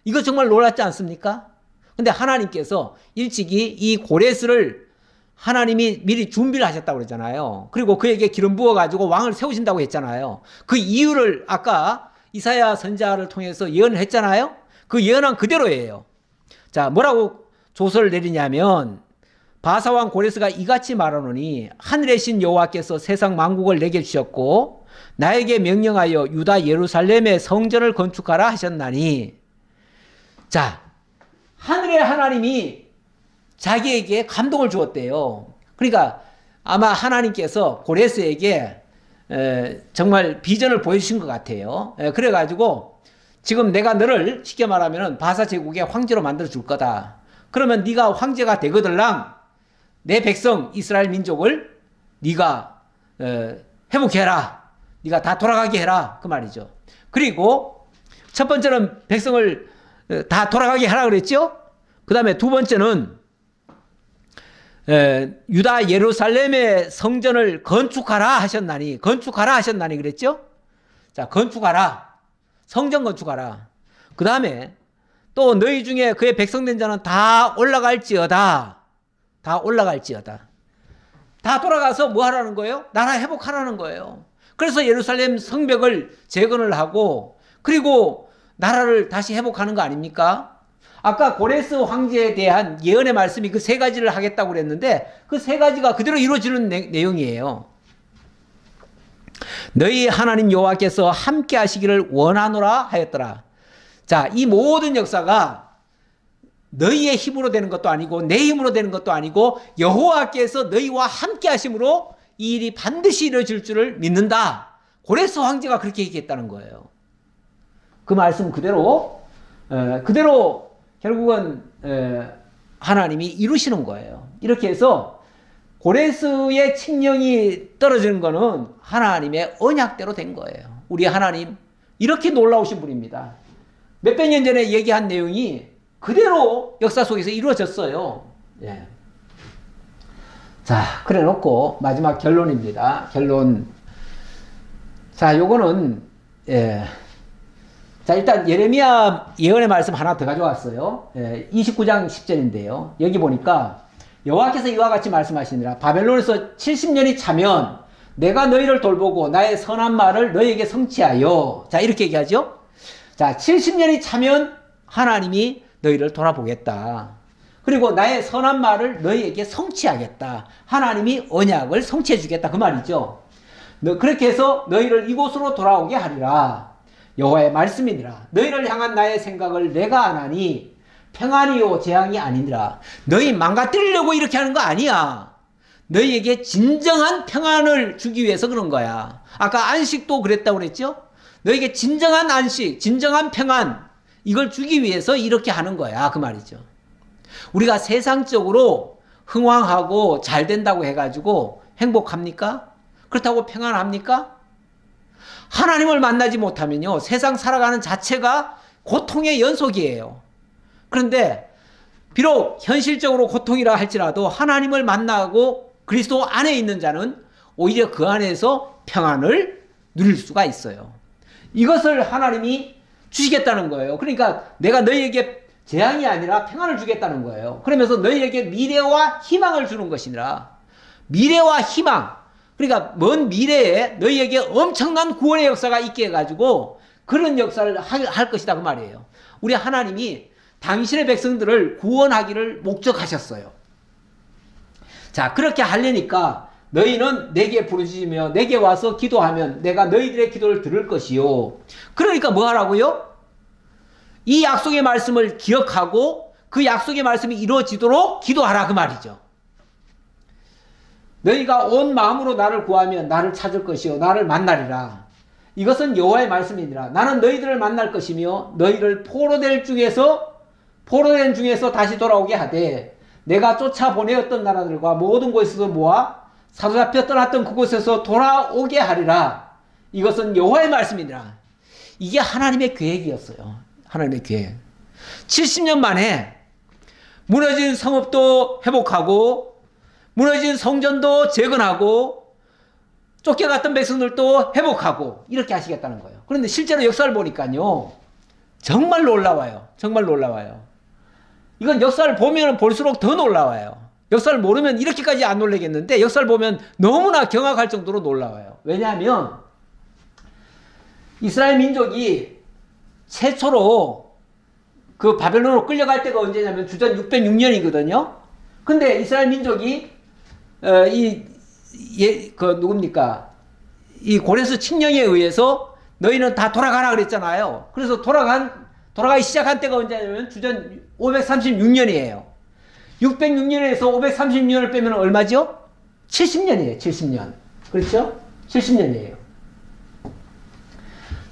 이거 정말 놀랍지 않습니까? 근데 하나님께서 일찍이 이 고레스를 하나님이 미리 준비를 하셨다고 그러잖아요. 그리고 그에게 기름 부어가지고 왕을 세우신다고 했잖아요. 그 이유를 아까 이사야 선지자를 통해서 예언을 했잖아요. 그 예언한 그대로예요. 자, 뭐라고 조서를 내리냐면 바사왕 고레스가 이같이 말하노니 하늘의 신 여호와께서 세상 만국을 내게 주셨고 나에게 명령하여 유다 예루살렘의 성전을 건축하라 하셨나니, 자, 하늘의 하나님이 자기에게 감동을 주었대요. 그러니까 아마 하나님께서 고레스에게 정말 비전을 보여주신 것 같아요. 그래가지고 지금 내가 너를 쉽게 말하면 바사 제국의 황제로 만들어 줄 거다. 그러면 네가 황제가 되거들랑 내 백성 이스라엘 민족을 네가 회복해라. 네가 다 돌아가게 해라. 그 말이죠. 그리고 첫 번째는 백성을 다 돌아가게 하라 그랬죠. 그 다음에 두 번째는 유다 예루살렘의 성전을 건축하라 하셨나니, 건축하라 하셨나니 그랬죠. 자, 건축하라. 성전 건축하라. 그 다음에 또 너희 중에 그의 백성된 자는 다 올라갈지어다. 다 올라갈지어다. 다 돌아가서 뭐 하라는 거예요? 나라 회복하라는 거예요. 그래서 예루살렘 성벽을 재건을 하고 그리고 나라를 다시 회복하는 거 아닙니까? 아까 고레스 황제에 대한 예언의 말씀이 그 세 가지를 하겠다고 그랬는데 그 세 가지가 그대로 이루어지는 내용이에요. 너희 하나님 여호와께서 함께 하시기를 원하노라 하였더라. 자, 이 모든 역사가 너희의 힘으로 되는 것도 아니고 내 힘으로 되는 것도 아니고 여호와께서 너희와 함께 하심으로 이 일이 반드시 이루어질 줄을 믿는다. 고레스 황제가 그렇게 얘기했다는 거예요. 그 말씀 그대로 결국은 하나님이 이루시는 거예요. 이렇게 해서 고레스의 칙령이 떨어지는 거는 하나님의 언약대로 된 거예요. 우리 하나님 이렇게 놀라우신 분입니다. 몇백 년 전에 얘기한 내용이 그대로 역사 속에서 이루어졌어요. 예. 자, 그래 놓고 마지막 결론입니다. 결론. 자, 요거는 자, 일단 예레미야 예언의 말씀 하나 더 가져왔어요. 29장 10절인데요. 여기 보니까 여호와께서 이와 같이 말씀하시니라. 바벨론에서 70년이 차면 내가 너희를 돌보고 나의 선한 말을 너희에게 성취하여. 자, 이렇게 얘기하죠. 자, 70년이 차면 하나님이 너희를 돌아보겠다. 그리고 나의 선한 말을 너희에게 성취하겠다. 하나님이 언약을 성취해 주겠다. 그 말이죠. 그렇게 해서 너희를 이곳으로 돌아오게 하리라. 여호와의 말씀이니라. 너희를 향한 나의 생각을 내가 아나니 평안이요 재앙이 아니니라. 너희 망가뜨리려고 이렇게 하는 거 아니야. 너희에게 진정한 평안을 주기 위해서 그런 거야. 아까 안식도 그랬다고 그랬죠. 너희에게 진정한 안식, 진정한 평안, 이걸 주기 위해서 이렇게 하는 거야. 그 말이죠. 우리가 세상적으로 흥왕하고 잘 된다고 해가지고 행복합니까? 그렇다고 평안합니까? 하나님을 만나지 못하면요, 세상 살아가는 자체가 고통의 연속이에요. 그런데 비록 현실적으로 고통이라 할지라도 하나님을 만나고 그리스도 안에 있는 자는 오히려 그 안에서 평안을 누릴 수가 있어요. 이것을 하나님이 주시겠다는 거예요. 그러니까 내가 너희에게 재앙이 아니라 평안을 주겠다는 거예요. 그러면서 너희에게 미래와 희망을 주는 것이니라. 미래와 희망. 그러니까 먼 미래에 너희에게 엄청난 구원의 역사가 있게 해가지고 그런 역사를 할 것이다. 그 말이에요. 우리 하나님이 당신의 백성들을 구원하기를 목적하셨어요. 자, 그렇게 하려니까 너희는 내게 부르짖으며 내게 와서 기도하면 내가 너희들의 기도를 들을 것이요. 그러니까 뭐 하라고요? 이 약속의 말씀을 기억하고 그 약속의 말씀이 이루어지도록 기도하라. 그 말이죠. 너희가 온 마음으로 나를 구하면 나를 찾을 것이요 나를 만나리라. 이것은 여호와의 말씀이니라. 나는 너희들을 만날 것이며 너희를 포로된 중에서 다시 돌아오게 하되 내가 쫓아보내었던 나라들과 모든 곳에서 모아 사로잡혀 떠났던 그곳에서 돌아오게 하리라. 이것은 여호와의 말씀이니라. 이게 하나님의 계획이었어요. 하나님의 계획. 70년 만에 무너진 성읍도 회복하고 무너진 성전도 재건하고 쫓겨갔던 백성들도 회복하고 이렇게 하시겠다는 거예요. 그런데 실제로 역사를 보니까요, 정말 놀라워요. 정말 놀라워요. 이건 역사를 보면 볼수록 더 놀라워요. 역사를 모르면 이렇게까지 안 놀라겠는데 역사를 보면 너무나 경악할 정도로 놀라워요. 왜냐하면 이스라엘 민족이 최초로 그 바벨론으로 끌려갈 때가 언제냐면 주전 606년이거든요. 근데 이스라엘 민족이 누굽니까? 이 고레스 칙령에 의해서 너희는 다 돌아가라 그랬잖아요. 그래서 돌아가기 시작한 때가 언제냐면 주전 536년이에요. 606년에서 536년을 빼면 얼마죠? 70년이에요. 70년. 그렇죠? 70년이에요.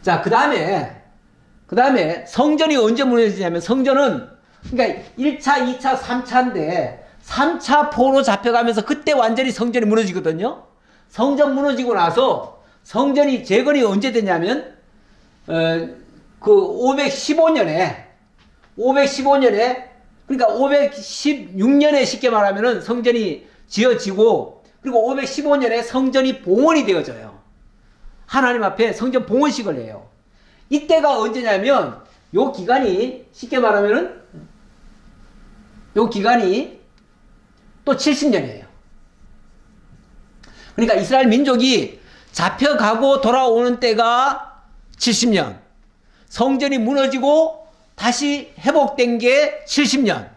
자, 그 다음에 성전이 언제 무너지냐면 성전은 그러니까 1차, 2차, 3차인데 3차 포로 잡혀가면서 그때 완전히 성전이 무너지거든요. 성전 무너지고 나서 성전이 재건이 언제 되냐면 그 515년에 그러니까 516년에 쉽게 말하면은 성전이 지어지고 그리고 515년에 성전이 봉헌이 되어져요. 하나님 앞에 성전 봉헌식을 해요. 이때가 언제냐면 요 기간이 쉽게 말하면은 요 기간이 또 70년이에요. 그러니까 이스라엘 민족이 잡혀가고 돌아오는 때가 70년. 성전이 무너지고 다시 회복된 게 70년.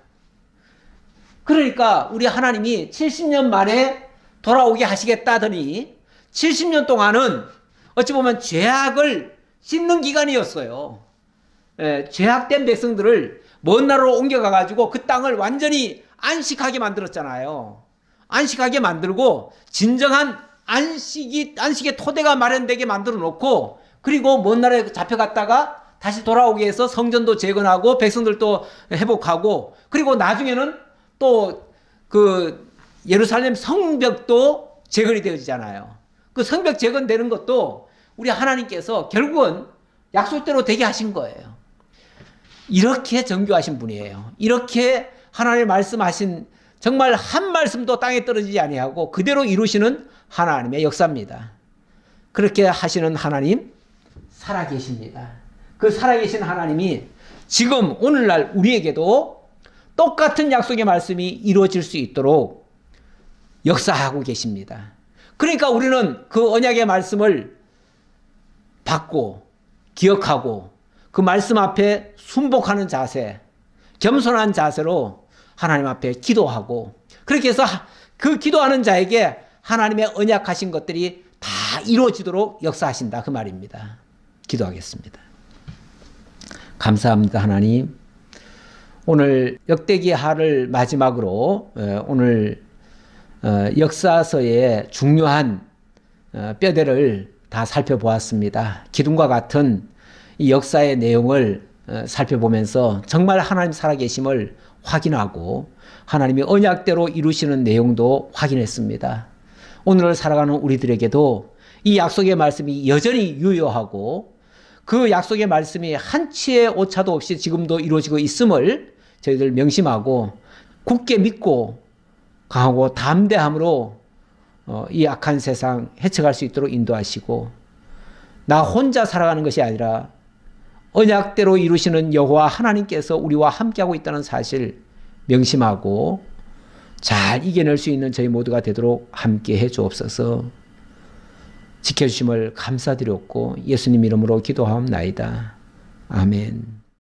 그러니까 우리 하나님이 70년 만에 돌아오게 하시겠다더니 70년 동안은 어찌 보면 죄악을 씻는 기간이었어요. 죄악된 백성들을 먼 나라로 옮겨가가지고 그 땅을 완전히 안식하게 만들었잖아요. 안식하게 만들고 진정한 안식의 토대가 마련되게 만들어 놓고 그리고 먼 나라에 잡혀갔다가 다시 돌아오게 해서 성전도 재건하고 백성들도 회복하고 그리고 나중에는 또 그 예루살렘 성벽도 재건이 되어지잖아요. 그 성벽 재건되는 것도 우리 하나님께서 결국은 약속대로 되게 하신 거예요. 이렇게 정교하신 분이에요. 이렇게 하나님 말씀하신 정말 한 말씀도 땅에 떨어지지 아니하고 그대로 이루시는 하나님의 역사입니다. 그렇게 하시는 하나님 살아계십니다. 그 살아계신 하나님이 지금 오늘날 우리에게도 똑같은 약속의 말씀이 이루어질 수 있도록 역사하고 계십니다. 그러니까 우리는 그 언약의 말씀을 받고 기억하고 그 말씀 앞에 순복하는 자세, 겸손한 자세로 하나님 앞에 기도하고 그렇게 해서 그 기도하는 자에게 하나님의 언약하신 것들이 다 이루어지도록 역사하신다 그 말입니다. 기도하겠습니다. 감사합니다. 하나님. 오늘 역대기하를 마지막으로 오늘 역사서의 중요한 뼈대를 다 살펴보았습니다. 기둥과 같은 이 역사의 내용을 살펴보면서 정말 하나님 살아계심을 확인하고 하나님이 언약대로 이루시는 내용도 확인했습니다. 오늘 살아가는 우리들에게도 이 약속의 말씀이 여전히 유효하고 그 약속의 말씀이 한치의 오차도 없이 지금도 이루어지고 있음을 저희들 명심하고 굳게 믿고 강하고 담대함으로 이 악한 세상 헤쳐갈 수 있도록 인도하시고 나 혼자 살아가는 것이 아니라 언약대로 이루시는 여호와 하나님께서 우리와 함께하고 있다는 사실 명심하고 잘 이겨낼 수 있는 저희 모두가 되도록 함께해 주옵소서. 지켜주심을 감사드렸고 예수님 이름으로 기도하옵나이다. 아멘.